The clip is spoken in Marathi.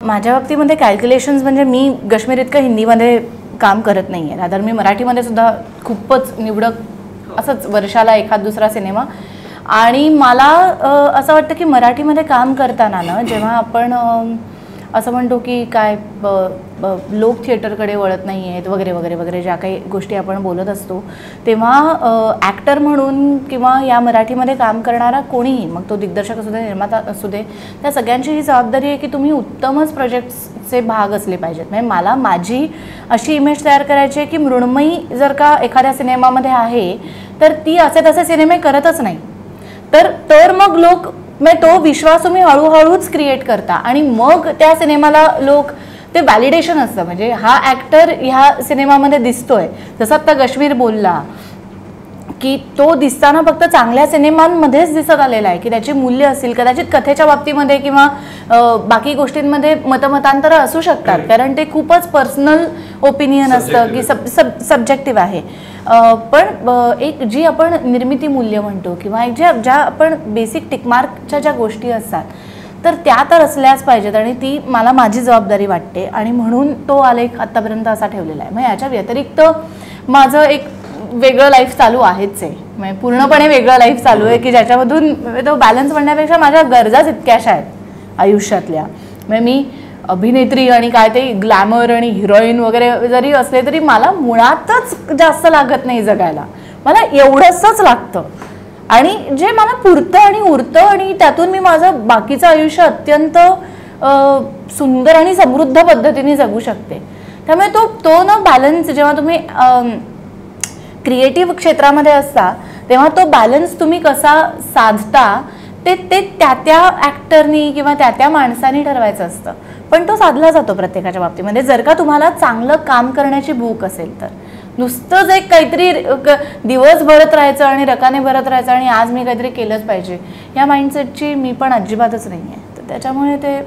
माझ्या बाबतीमध्ये कॅल्क्युलेशन्स म्हणजे मी काश्मीर इतकं हिंदीमध्ये काम करत नाही आहे, रादर मी मराठीमध्ये सुद्धा खूपच निवडक असंच वर्षाला एखाद दुसरा सिनेमा. आणि मला असं वाटतं की मराठीमध्ये काम करताना ना, जेव्हा आपण असं म्हणतो की काय लोक थिएटरकडे वळत नाही आहेत वगैरे वगैरे वगैरे ज्या काही गोष्टी आपण बोलत असतो, तेव्हा ॲक्टर म्हणून किंवा या मराठीमध्ये काम करणारा कोणीही, मग तो दिग्दर्शक असू दे, निर्माता असू दे, त्या सगळ्यांची ही जबाबदारी आहे की तुम्ही उत्तमच प्रोजेक्ट्सचे भाग असले पाहिजेत. म्हणजे मला माझी अशी इमेज तयार करायची आहे की मृण्मयी जर का एखाद्या सिनेमामध्ये आहे तर ती असे तसे सिनेमे करतच नाही, तर मग लोक म्हणजे तो विश्वास तुम्ही हळूहळूच क्रिएट करता आणि मग त्या सिनेमाला लोक ते व्हॅलिडेशन असतं. म्हणजे हा ॲक्टर ह्या सिनेमामध्ये दिसतोय, जसं आत्ता काश्मीर बोलला की तो दिसताना फक्त चांगल्या सिनेमांमध्येच दिसत आलेला आहे की त्याची मूल्य असतील, कदाचित कथेच्या बाबतीमध्ये किंवा बाकी गोष्टींमध्ये मतमतांतरं असू शकतात, कारण ते खूपच पर्सनल ओपिनियन असतं की सब्जेक्टिव्ह आहे. पण एक जी आपण निर्मिती मूल्य म्हणतो किंवा एक ज्या आपण बेसिक टिकमार्कच्या ज्या गोष्टी असतात तर त्या तर असल्याच पाहिजेत आणि ती मला माझी जबाबदारी वाटते आणि म्हणून तो आलेख आत्तापर्यंत असा ठेवलेला आहे. म्हणजे याच्या व्यतिरिक्त माझं एक वेगळं लाईफ चालू आहेच आहे, म्हणजे पूर्णपणे वेगळं लाईफ चालू आहे की ज्याच्यामधून तो बॅलन्स म्हणण्यापेक्षा माझ्या गरजाच इतक्याशा आहेत आयुष्यातल्या. म्हणजे मी अभिनेत्री आणि काय ते ग्लॅमर आणि हिरोईन वगैरे जरी असले तरी मला मुळातच जास्त लागत नाही जगायला, मला एवढंच लागतं आणि जे मला पुरतं आणि उरतं आणि त्यातून मी माझं बाकीचं आयुष्य अत्यंत सुंदर आणि समृद्ध पद्धतीने जगू शकते. त्यामुळे तो ना बॅलन्स जेव्हा तुम्ही क्रिएटिव्ह क्षेत्रामध्ये असता तेव्हा तो बॅलन्स तुम्ही कसा साधता ते त्या ॲक्टरनी किंवा त्या माणसानी ठरवायचं असतं, पण तो साधला जातो प्रत्येकाच्या बाबतीमध्ये जर का तुम्हाला चांगलं काम करण्याची भूक असेल तर. नुसतंच एक काहीतरी दिवस भरत राहायचं आणि रकाने भरत राहायचं आणि आज मी काहीतरी केलंच पाहिजे या माइंडसेटची मी पण अजिबातच नाही आहे, तर त्याच्यामुळे ते